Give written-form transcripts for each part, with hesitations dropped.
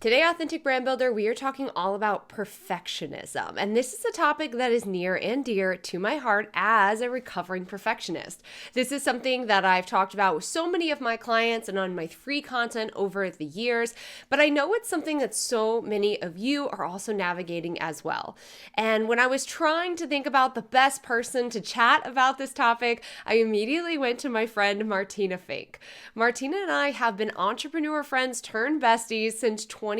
Today, Authentic Brand Builder, we are talking all about perfectionism. And this is a topic that is near and dear to my heart as a recovering perfectionist. This is something that I've talked about with so many of my clients and on my free content over the years, but I know it's something that so many of you are also navigating as well. And when I was trying to think about the best person to chat about this topic, I immediately went to my friend Martina Fink. Martina and I have been entrepreneur friends turned besties since 2017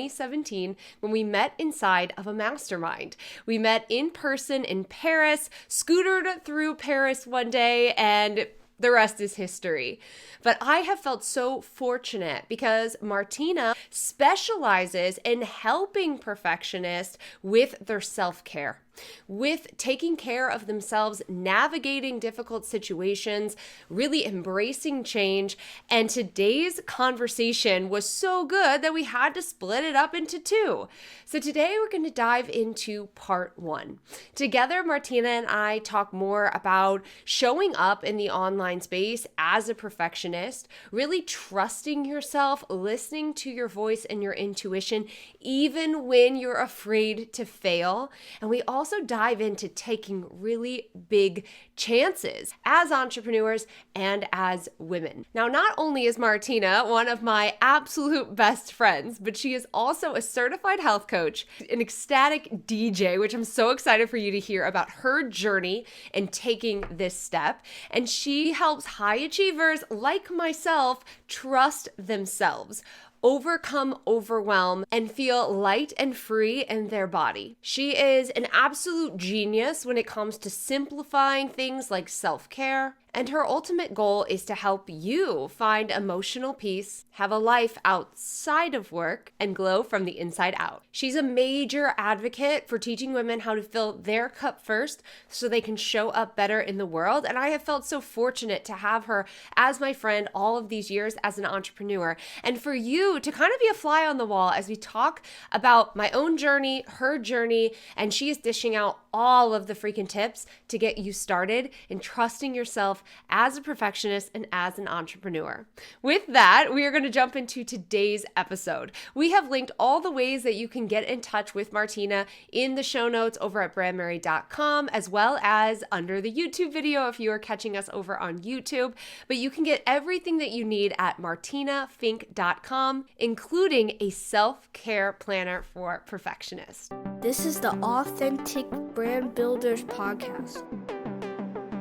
when we met inside of a mastermind. We met in person in Paris, scootered through Paris one day, and the rest is history. But I have felt so fortunate because Martina specializes in helping perfectionists with their self-care, with taking care of themselves, navigating difficult situations, really embracing change. And today's conversation was so good that we had to split it up into two. So today we're going to dive into part one. Together, Martina and I talk more about showing up in the online space as a perfectionist, really trusting yourself, listening to your voice and your intuition, even when you're afraid to fail. And we also dive into taking really big chances as entrepreneurs and as women. Now, not only is Martina one of my absolute best friends, but she is also a certified health coach, an ecstatic DJ, which I'm so excited for you to hear about her journey in taking this step. And she helps high achievers like myself trust themselves, overcome overwhelm, and feel light and free in their body. She is an absolute genius when it comes to simplifying things like self-care, and her ultimate goal is to help you find emotional peace, have a life outside of work, and glow from the inside out. She's a major advocate for teaching women how to fill their cup first so they can show up better in the world. And I have felt so fortunate to have her as my friend all of these years as an entrepreneur. And for you to kind of be a fly on the wall as we talk about my own journey, her journey, and she is dishing out all of the freaking tips to get you started in trusting yourself as a perfectionist and as an entrepreneur. With that, we are going to jump into today's episode. We have linked all the ways that you can get in touch with Martina in the show notes over at brandmary.com, as well as under the YouTube video if you are catching us over on YouTube. But you can get everything that you need at martinafink.com, including a self-care planner for perfectionists. This is the Authentic Brand Builders Podcast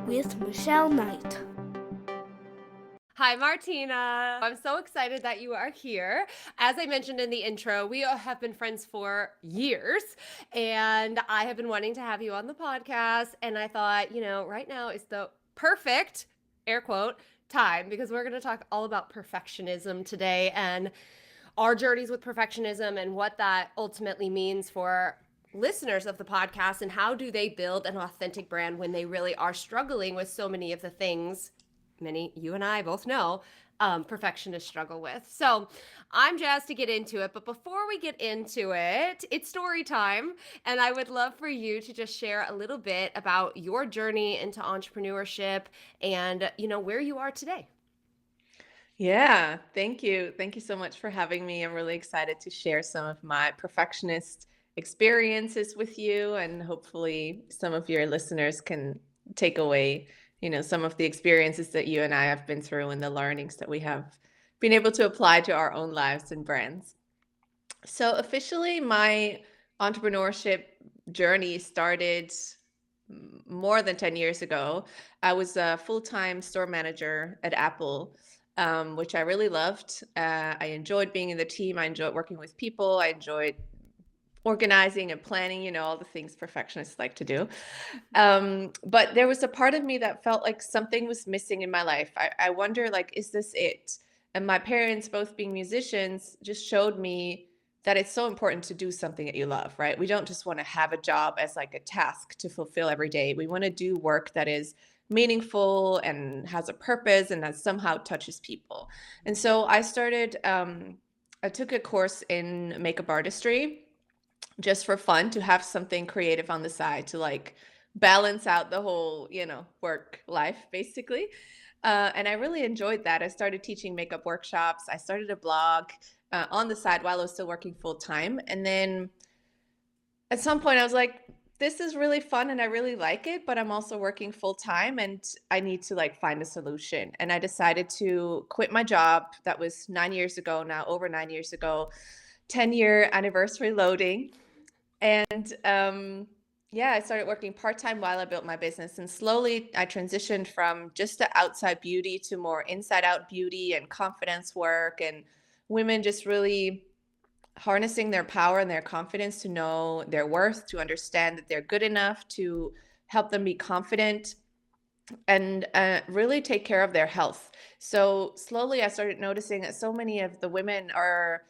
with Michelle Knight. Hi, Martina. I'm so excited that you are here. As I mentioned in the intro, we have been friends for years, and I have been wanting to have you on the podcast. And I thought, right now is the perfect, air quote, time because we're going to talk all about perfectionism today and our journeys with perfectionism and what that ultimately means for listeners of the podcast and how do they build an authentic brand when they really are struggling with so many of the things you and I both know perfectionists struggle with. So I'm jazzed to get into it. But before we get into it, it's story time. And I would love for you to just share a little bit about your journey into entrepreneurship and, where you are today. Yeah, thank you. Thank you so much for having me. I'm really excited to share some of my perfectionist experiences with you, and hopefully some of your listeners can take away, some of the experiences that you and I have been through and the learnings that we have been able to apply to our own lives and brands. So officially, my entrepreneurship journey started more than 10 years ago. I was a full-time store manager at Apple, which I really loved. I enjoyed being in the team. I enjoyed working with people. I enjoyed organizing and planning, all the things perfectionists like to do. But there was a part of me that felt like something was missing in my life. I wonder, is this it? And my parents, both being musicians, just showed me that it's so important to do something that you love, right? We don't just want to have a job as like a task to fulfill every day. We want to do work that is meaningful and has a purpose and that somehow touches people. And so I took a course in makeup artistry just for fun, to have something creative on the side to balance out the whole, work life basically. And I really enjoyed that. I started teaching makeup workshops. I started a blog. on the side while I was still working full time. And then at some point I was like, this is really fun and I really like it, but I'm also working full time and I need to like find a solution. And I decided to quit my job. That was 9 years ago now, over 9 years ago, 10-year anniversary loading. And yeah, I started working part-time while I built my business. And slowly I transitioned from just the outside beauty to more inside out beauty and confidence work, and women just really harnessing their power and their confidence to know their worth, to understand that they're good enough, to help them be confident and really take care of their health. So slowly I started noticing that so many of the women are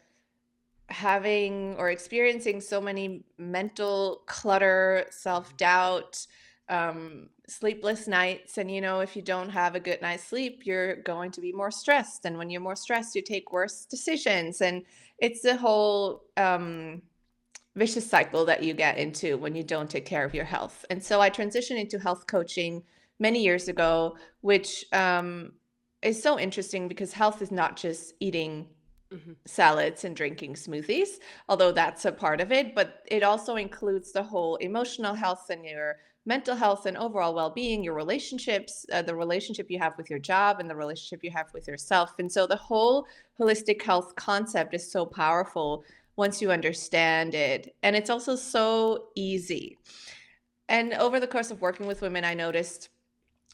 having or experiencing so many mental clutter, self-doubt, sleepless nights. And, if you don't have a good night's sleep, you're going to be more stressed. And when you're more stressed, you take worse decisions. And it's the whole vicious cycle that you get into when you don't take care of your health. And so I transitioned into health coaching many years ago, which is so interesting because health is not just eating salads and drinking smoothies, although that's a part of it, but it also includes the whole emotional health and your mental health and overall well-being, your relationships, the relationship you have with your job and the relationship you have with yourself. And so the whole holistic health concept is so powerful once you understand it. And it's also so easy. And over the course of working with women, I noticed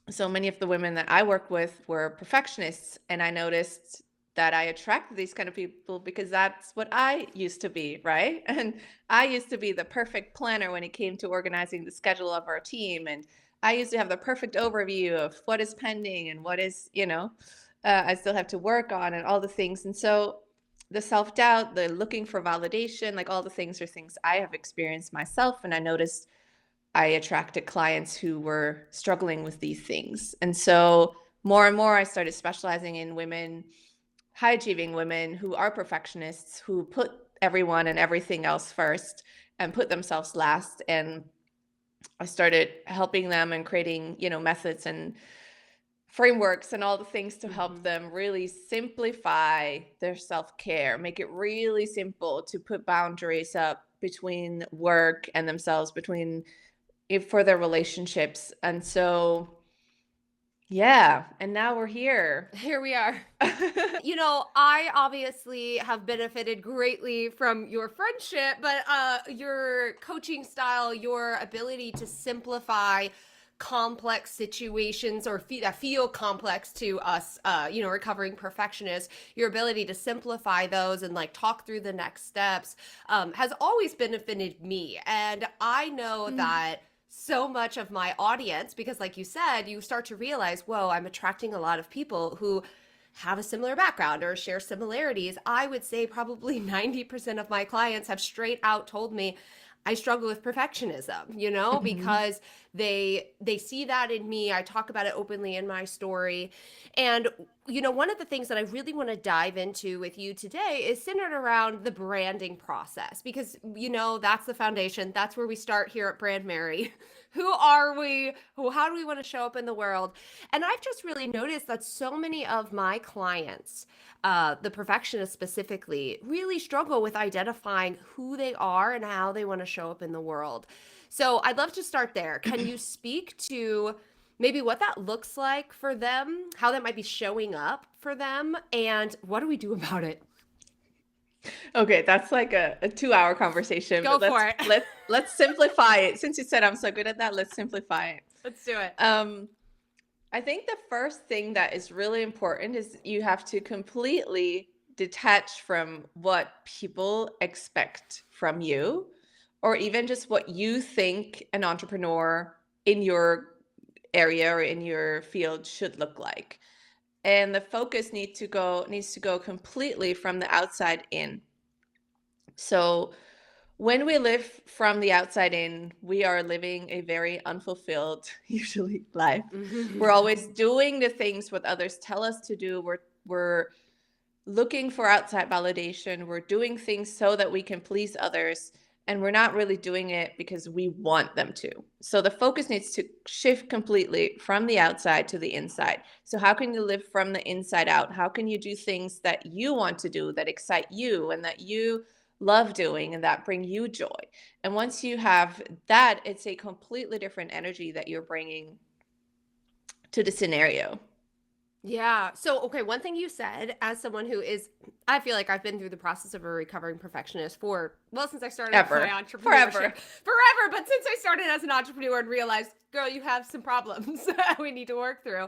so many of the women that I work with were perfectionists, and I noticed that I attracted these kind of people because that's what I used to be, right? And I used to be the perfect planner when it came to organizing the schedule of our team. And I used to have the perfect overview of what is pending and what is, I still have to work on and all the things. And so the self-doubt, the looking for validation, like all the things are things I have experienced myself. And I noticed I attracted clients who were struggling with these things. And so more and more, I started specializing in women, high achieving women who are perfectionists, who put everyone and everything else first and put themselves last. And I started helping them and creating, methods and frameworks and all the things to help them really simplify their self-care, make it really simple to put boundaries up between work and themselves, for their relationships. And so, yeah, and now we're here. Here we are. I obviously have benefited greatly from your friendship, but your coaching style, your ability to simplify complex situations or that feel complex to us, recovering perfectionists, your ability to simplify those and like talk through the next steps has always benefited me. And I know that so much of my audience, because like you said, you start to realize, whoa, I'm attracting a lot of people who have a similar background or share similarities. I would say probably 90% of my clients have straight out told me I struggle with perfectionism, because they see that in me. I talk about it openly in my story. And one of the things that I really want to dive into with you today is centered around the branding process, because that's the foundation. That's where we start here at Brand Mary. Who are we? How do we want to show up in the world? And I've just really noticed that so many of my clients, the perfectionists specifically, really struggle with identifying who they are and how they want to show up in the world. So I'd love to start there. Can you speak to maybe what that looks like for them, how that might be showing up for them, and what do we do about it? Okay, that's like a 2-hour conversation. Go but for it. Let's simplify it. Since you said I'm so good at that, let's simplify it. Let's do it. I think the first thing that is really important is you have to completely detach from what people expect from you, or even just what you think an entrepreneur in your area or in your field should look like. And the focus needs to go completely from the outside in. So when we live from the outside in, we are living a very unfulfilled, usually, life. We're always doing the things what others tell us to do. We're looking for outside validation. We're doing things so that we can please others. and we're not really doing it because we want them to. So the focus needs to shift completely from the outside to the inside. So how can you live from the inside out? How can you do things that you want to do, that excite you and that you love doing and that bring you joy? And once you have that, it's a completely different energy that you're bringing to the scenario. Yeah. So, okay, one thing you said, as someone who is, I feel like I've been through the process of a recovering perfectionist for, well, since I started my Ever. entrepreneurship. Forever. Forever. But since I started as an entrepreneur and realized, girl, you have some problems we need to work through.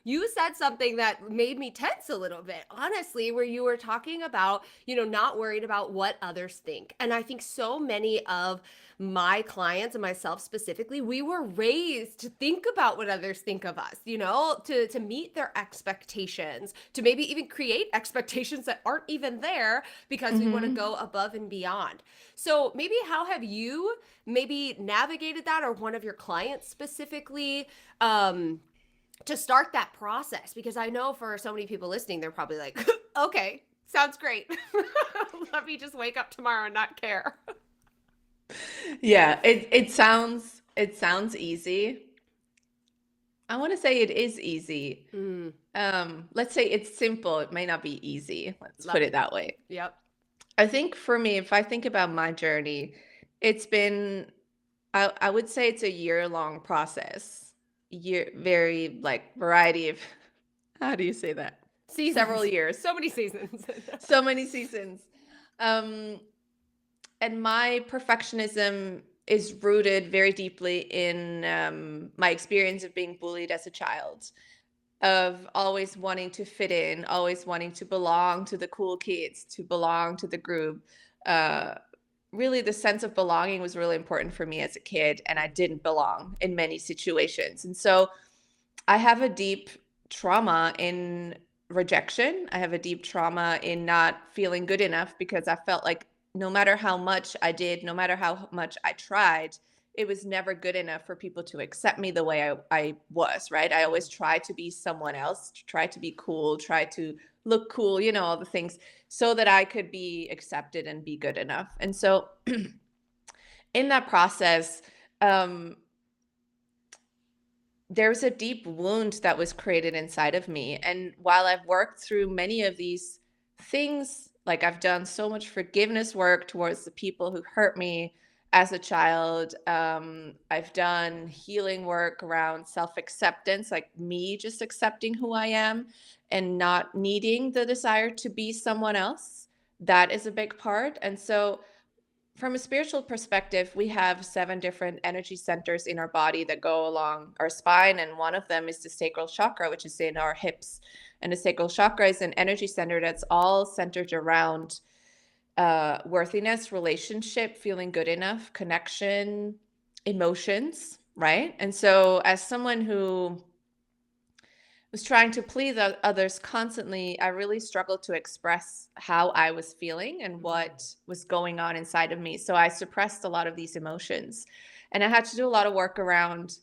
You said something that made me tense a little bit, honestly, where you were talking about, not worried about what others think. And I think so many of my clients and myself specifically, we were raised to think about what others think of us, to meet their expectations, to maybe even create expectations that aren't even there because we want to go above and beyond. So maybe how have you maybe navigated that, or one of your clients specifically, to start that process? Because I know for so many people listening, they're probably like, okay, sounds great. Let me just wake up tomorrow and not care. Yeah, it sounds easy. I want to say it is easy. Mm, Let's say it's simple. It may not be easy. Let's put love it it. that way. Yep. I think for me, if I think about my journey, it's been, I would say it's a year-long process. Very like variety of, how do you say that? Several Seasons. years, So many seasons. so many seasons. Um, and my perfectionism is rooted very deeply in my experience of being bullied as a child, of always wanting to fit in, always wanting to belong to the cool kids, to belong to the group. Uh, Really, the sense of belonging was really important for me as a kid, and I didn't belong in many situations. And so I have a deep trauma in rejection. I have a deep trauma in not feeling good enough because I felt like no matter how much I did, no matter how much I tried, it was never good enough for people to accept me the way I was, right? I always tried to be someone else, try to be cool, try to look cool, all the things, so that I could be accepted and be good enough. And so in that process, um, there's a deep wound that was created inside of me. And while I've worked through many of these things, like I've done so much forgiveness work towards the people who hurt me as a child, I've done healing work around self acceptance, like me just accepting who I am and not needing the desire to be someone else. That is a big part. And so, from a spiritual perspective, we have 7 different energy centers in our body that go along our spine, and one of them is the sacral chakra, which is in our hips. And the sacral chakra is an energy center that's all centered around worthiness, relationship, feeling good enough, connection, emotions, right? And so, as someone who was trying to please others constantly, I really struggled to express how I was feeling and what was going on inside of me. So I suppressed a lot of these emotions. And I had to do a lot of work around,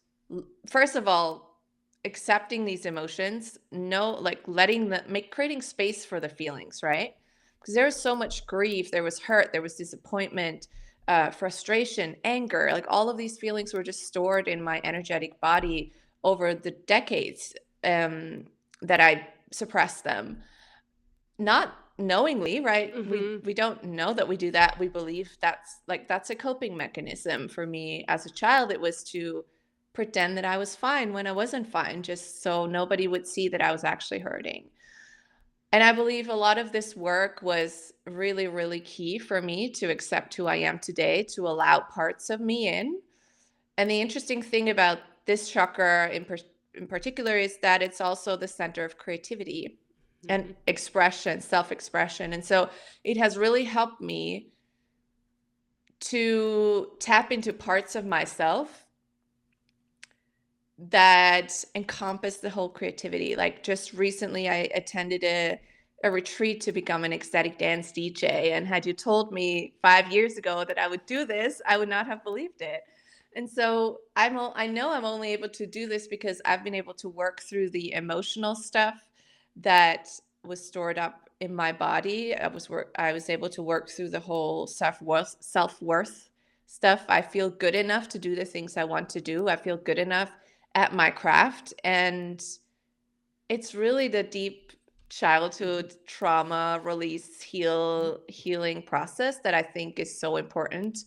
first of all, accepting these emotions, no, like creating space for the feelings, right? Because there was so much grief, there was hurt, there was disappointment, frustration, anger, like all of these feelings were just stored in my energetic body over the decades, that I suppress them, not knowingly, right? We don't know that we do that. We believe that's a coping mechanism. For me as a child, it was to pretend that I was fine when I wasn't fine, just so nobody would see that I was actually hurting. And I believe a lot of this work was really, really key for me to accept who I am today, to allow parts of me in. And the interesting thing about this chakra in particular is that it's also the center of creativity and expression, self-expression. And so it has really helped me to tap into parts of myself that encompass the whole creativity. Like just recently, I attended a retreat to become an ecstatic dance DJ. And had you told me 5 years ago that I would do this, I would not have believed it. And so I know I'm only able to do this because I've been able to work through the emotional stuff that was stored up in my body. I was able to work through the whole self-worth stuff. I feel good enough to do the things I want to do. I feel good enough at my craft. And it's really the deep childhood trauma release healing process that I think is so important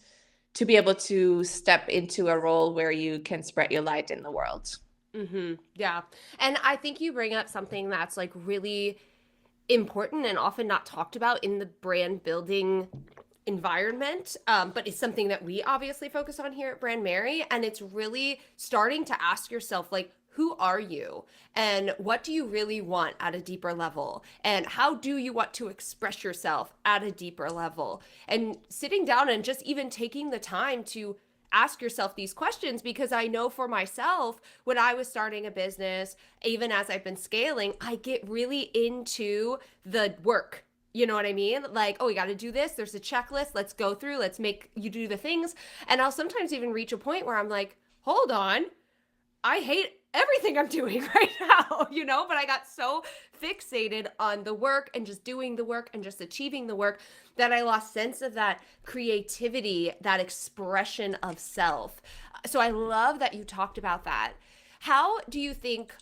to be able to step into a role where you can spread your light in the world. Yeah. And I think you bring up something that's like really important and often not talked about in the brand building environment, but it's something that we obviously focus on here at Brand Mary. And it's really starting to ask yourself, like, who are you? And what do you really want at a deeper level? And how do you want to express yourself at a deeper level? And sitting down and just even taking the time to ask yourself these questions, because I know for myself, when I was starting a business, even as I've been scaling, I get really into the work. You know what I mean? Like, oh, we got to do this. There's a checklist. Let's go through. Let's make you do the things. And I'll sometimes even reach a point where I'm like, hold on, I hate everything I'm doing right now, but I got so fixated on the work and just doing the work and just achieving the work that I lost sense of that creativity, that expression of self. So I love that you talked about that. How do you think,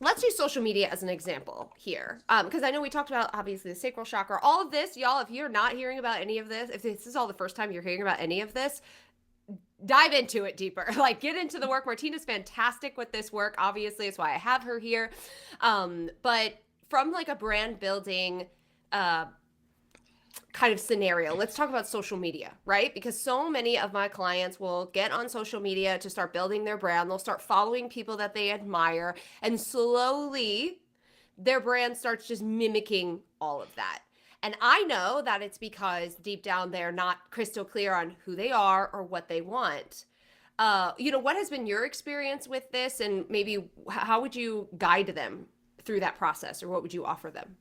let's use social media as an example here, because I know we talked about obviously the sacral chakra, all of this, y'all. If you're not hearing about any of this, if this is all the first time you're hearing about any of this, dive into it deeper. Like, get into the work. Martina's fantastic with this work. Obviously, it's why I have her here. But from like a brand building kind of scenario, let's talk about social media, right? Because so many of my clients will get on social media to start building their brand. They'll start following people that they admire, and slowly their brand starts just mimicking all of that. And I know that it's because deep down they're not crystal clear on who they are or what they want. What has been your experience with this, and maybe how would you guide them through that process, or what would you offer them?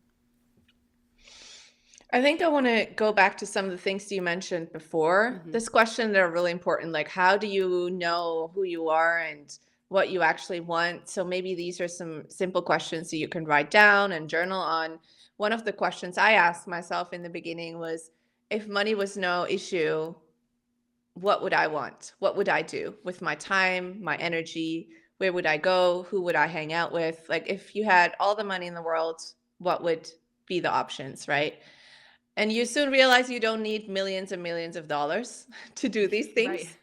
I think I want to go back to some of the things you mentioned before this question that are really important. Like, how do you know who you are and what you actually want? So maybe these are some simple questions that you can write down and journal on. One of the questions I asked myself in the beginning was, if money was no issue, what would I want? What would I do with my time, my energy? Where would I go? Who would I hang out with? Like, if you had all the money in the world, what would be the options, right? And you soon realize you don't need millions and millions of dollars to do these Right. things.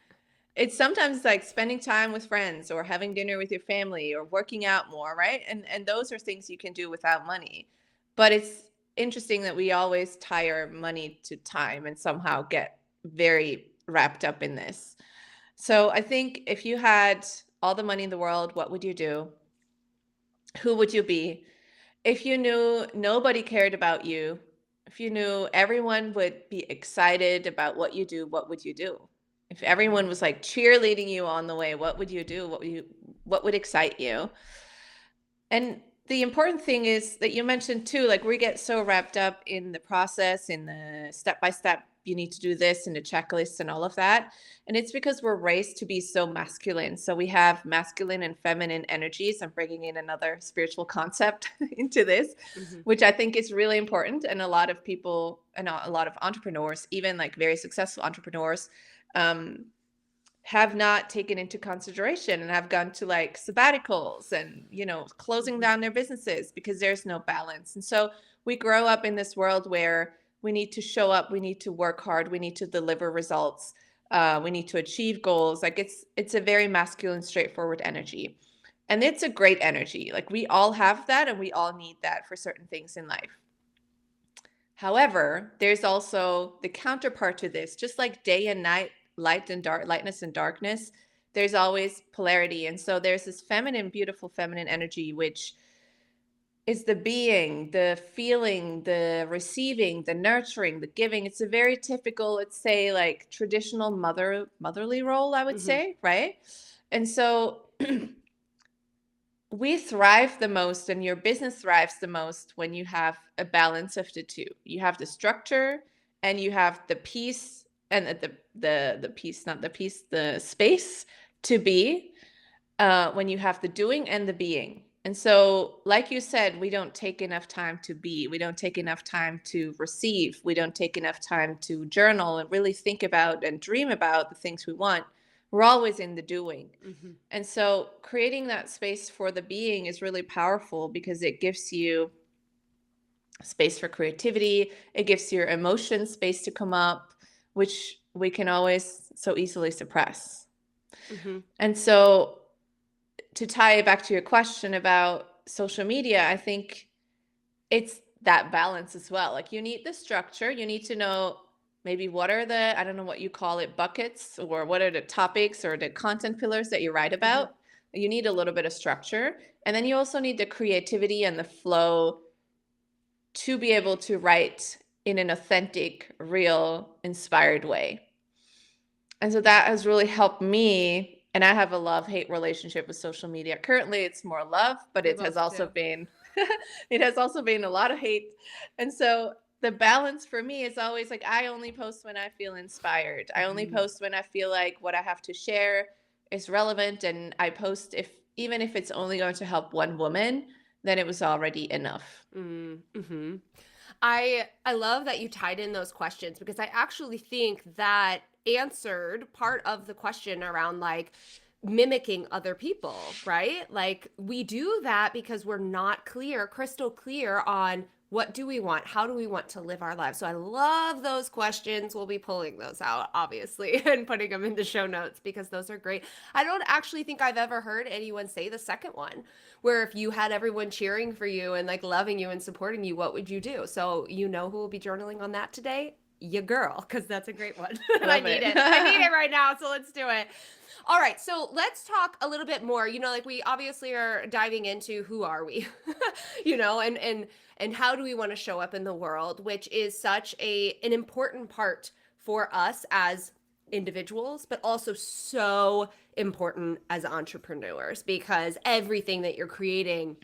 It's sometimes like spending time with friends or having dinner with your family or working out more, right? And those are things you can do without money. But it's interesting that we always tie our money to time and somehow get very wrapped up in this. So I think if you had all the money in the world, what would you do? Who would you be? If you knew nobody cared about you, if you knew everyone would be excited about what you do, what would you do? If everyone was like cheerleading you on the way, what would you do? What would excite you? And the important thing is that you mentioned too, like we get so wrapped up in the process, in the step by step, you need to do this, and the checklists and all of that. And it's because we're raised to be so masculine. So we have masculine and feminine energies. I'm bringing in another spiritual concept into this, which I think is really important. And a lot of people and a lot of entrepreneurs, even like very successful entrepreneurs, have not taken into consideration and have gone to like sabbaticals and, closing down their businesses because there's no balance. And so we grow up in this world where we need to show up, we need to work hard, we need to deliver results, we need to achieve goals. Like it's a very masculine, straightforward energy. And it's a great energy. Like we all have that and we all need that for certain things in life. However, there's also the counterpart to this, just like day and night, light and dark, lightness and darkness, there's always polarity. And so there's this feminine, beautiful feminine energy, which is the being, the feeling, the receiving, the nurturing, the giving. It's a very typical, let's say, like traditional motherly role, I would say, right? And so we thrive the most and your business thrives the most when you have a balance of the two. You have the structure and you have the peace and the peace, not the peace, the space to be, when you have the doing and the being. And so, like you said, we don't take enough time to be, we don't take enough time to receive, we don't take enough time to journal and really think about and dream about the things we want. We're always in the doing. Mm-hmm. And so, creating that space for the being is really powerful because it gives you space for creativity, it gives your emotions space to come up, which we can always so easily suppress. Mm-hmm. And so, to tie it back to your question about social media, I think it's that balance as well. Like you need the structure, you need to know maybe what are the, I don't know what you call it, buckets, or what are the topics or the content pillars that you write Mm-hmm. about. You need a little bit of structure. And then you also need the creativity and the flow to be able to write in an authentic, real, inspired way. And so that has really helped me. And I have a love-hate relationship with social media. Currently, it's more love, but We it has both also do. been it has also been a lot of hate. And so the balance for me is always like I only post when I feel inspired. I only Mm-hmm. post when I feel like what I have to share is relevant, and I post if even if it's only going to help one woman, then it was already enough. Mm-hmm. I love that you tied in those questions because I actually think that answered part of the question around like mimicking other people, right? Like we do that because we're not clear, crystal clear on what do we want? How do we want to live our lives? So I love those questions. We'll be pulling those out, obviously, and putting them in the show notes because those are great. I don't actually think I've ever heard anyone say the second one, where if you had everyone cheering for you and like loving you and supporting you, what would you do? So you know who will be journaling on that today? Your girl, because that's a great one. And I Love need it. it. I need it right now. So let's do it. All right, so let's talk a little bit more. Like we obviously are diving into who are we, and how do we want to show up in the world, which is such an important part for us as individuals, but also so important as entrepreneurs because everything that you're creating,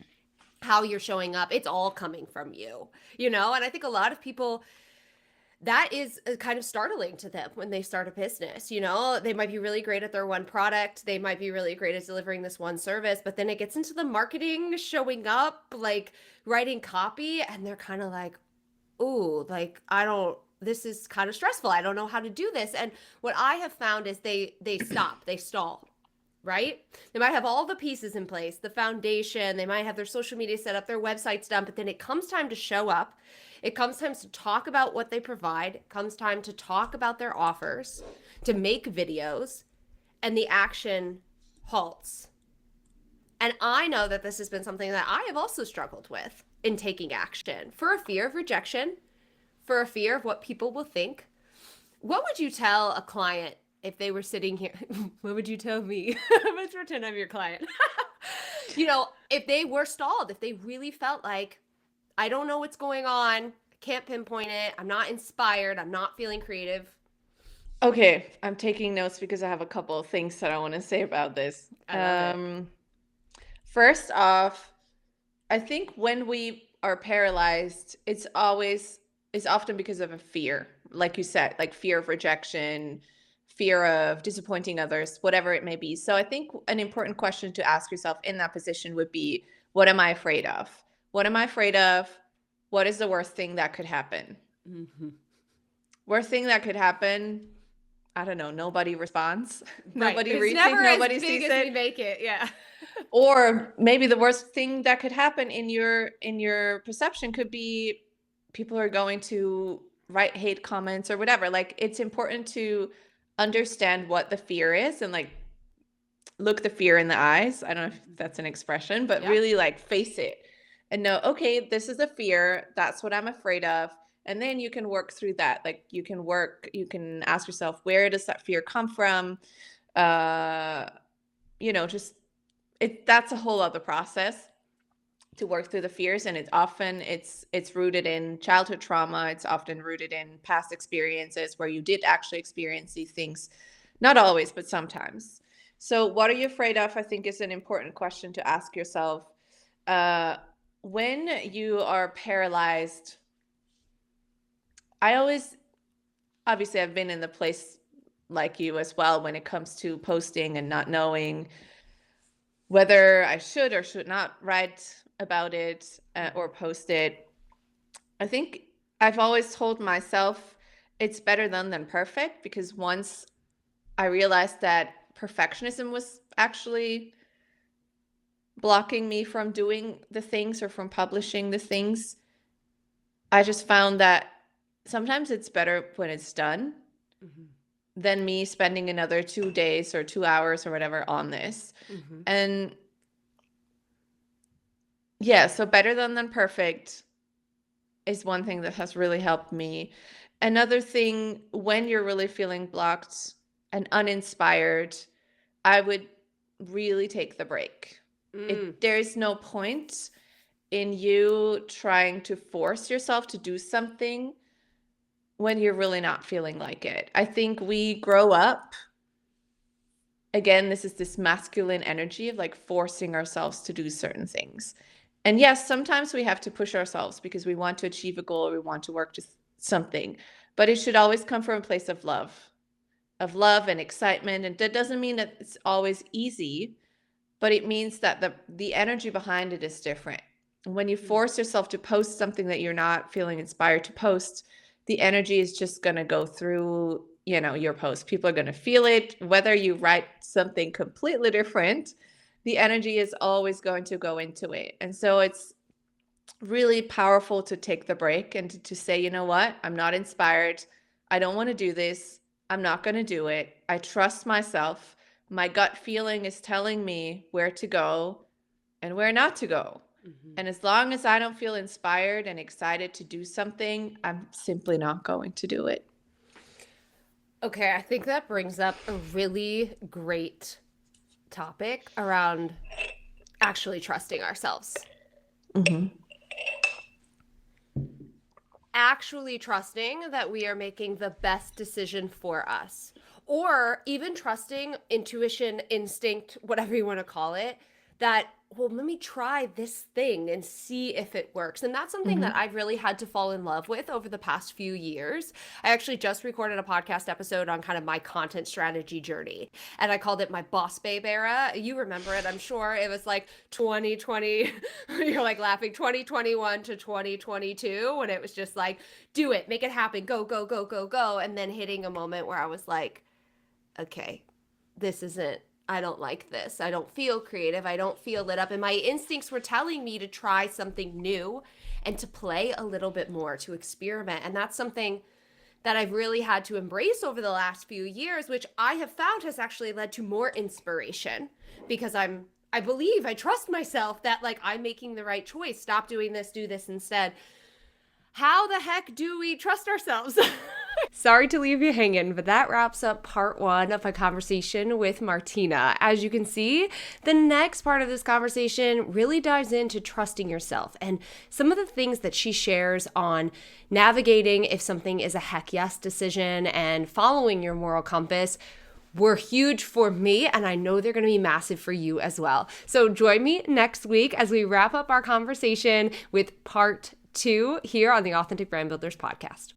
how you're showing up, it's all coming from you. And I think a lot of people, that is kind of startling to them when they start a business. They might be really great at their one product, they might be really great at delivering this one service, but then it gets into the marketing, showing up, like writing copy, and they're kind of like, ooh, like I don't, this is kind of stressful, I don't know how to do this. And what I have found is they stop, they stall, right? They might have all the pieces in place, the foundation, they might have their social media set up, their websites done, but then it comes time to show up. It comes time to talk about what they provide. It comes time to talk about their offers, to make videos, and the action halts. And I know that this has been something that I have also struggled with in taking action for a fear of rejection, for a fear of what people will think. What would you tell a client if they were sitting here? What would you tell me? Let's pretend I'm your client. If they were stalled, if they really felt like, I don't know what's going on, I can't pinpoint it, I'm not inspired, I'm not feeling creative. Okay, I'm taking notes because I have a couple of things that I want to say about this. I love it. First off, I think when we are paralyzed, it's often because of a fear, like you said, like fear of rejection, fear of disappointing others, whatever it may be. So I think an important question to ask yourself in that position would be, what am I afraid of? What am I afraid of? What is the worst thing that could happen? Mm-hmm. Worst thing that could happen, I don't know, nobody responds, Right. nobody It's reads it, never as nobody big sees as we it. make it. Yeah. Or maybe the worst thing that could happen in your perception could be people are going to write hate comments or whatever. Like it's important to understand what the fear is and like look the fear in the eyes. I don't know if that's an expression, but Yeah. really like face it and know, okay, this is a fear. That's what I'm afraid of. And then you can work through that. Like you can ask yourself, where does that fear come from? Uh, just that's a whole other process to work through the fears, and it's rooted in childhood trauma. It's often rooted in past experiences where you did actually experience these things, not always but sometimes. So what are you afraid of, I think, is an important question to ask yourself. When you are paralyzed, I always, obviously I've been in the place like you as well when it comes to posting and not knowing whether I should or should not write about it or post it. I think I've always told myself it's better done than perfect, because once I realized that perfectionism was actually blocking me from doing the things or from publishing the things, I just found that sometimes it's better when it's done than me spending another 2 days or 2 hours or whatever on this. And yeah, so better than perfect is one thing that has really helped me. Another thing, when you're really feeling blocked and uninspired, I would really take the break. There is no point in you trying to force yourself to do something when you're really not feeling like it. I think we grow up, again, this masculine energy of like forcing ourselves to do certain things. And yes, sometimes we have to push ourselves because we want to achieve a goal or we want to work to something, but it should always come from a place of love and excitement. And that doesn't mean that it's always easy, but it means that the energy behind it is different. When you force yourself to post something that you're not feeling inspired to post, the energy is just going to go through, your post. People are going to feel it. Whether you write something completely different, the energy is always going to go into it. And so it's really powerful to take the break and to say, you know what? I'm not inspired. I don't want to do this. I'm not going to do it. I trust myself. My gut feeling is telling me where to go and where not to go. And as long as I don't feel inspired and excited to do something, I'm simply not going to do it. Okay, I think that brings up a really great topic around actually trusting ourselves. Actually trusting that we are making the best decision for us, or even trusting intuition, instinct, whatever you want to call it, that, well, let me try this thing and see if it works. And that's something that I've really had to fall in love with over the past few years. I actually just recorded a podcast episode on kind of my content strategy journey, and I called it my boss babe era. You remember it, I'm sure. It was like 2020, you're like laughing, 2021 to 2022, when it was just like, do it, make it happen, go, go, go, go, go. And then hitting a moment where I was like, okay, I don't like this. I don't feel creative. I don't feel lit up. And my instincts were telling me to try something new and to play a little bit more, to experiment. And that's something that I've really had to embrace over the last few years, which I have found has actually led to more inspiration, because I trust myself that like I'm making the right choice. Stop doing this, do this instead. How the heck do we trust ourselves? Sorry to leave you hanging, but that wraps up part 1 of my conversation with Martina. As you can see, the next part of this conversation really dives into trusting yourself and some of the things that she shares on navigating if something is a heck yes decision and following your moral compass were huge for me, and I know they're going to be massive for you as well. So join me next week as we wrap up our conversation with part 2 here on the Authentic Brand Builders podcast.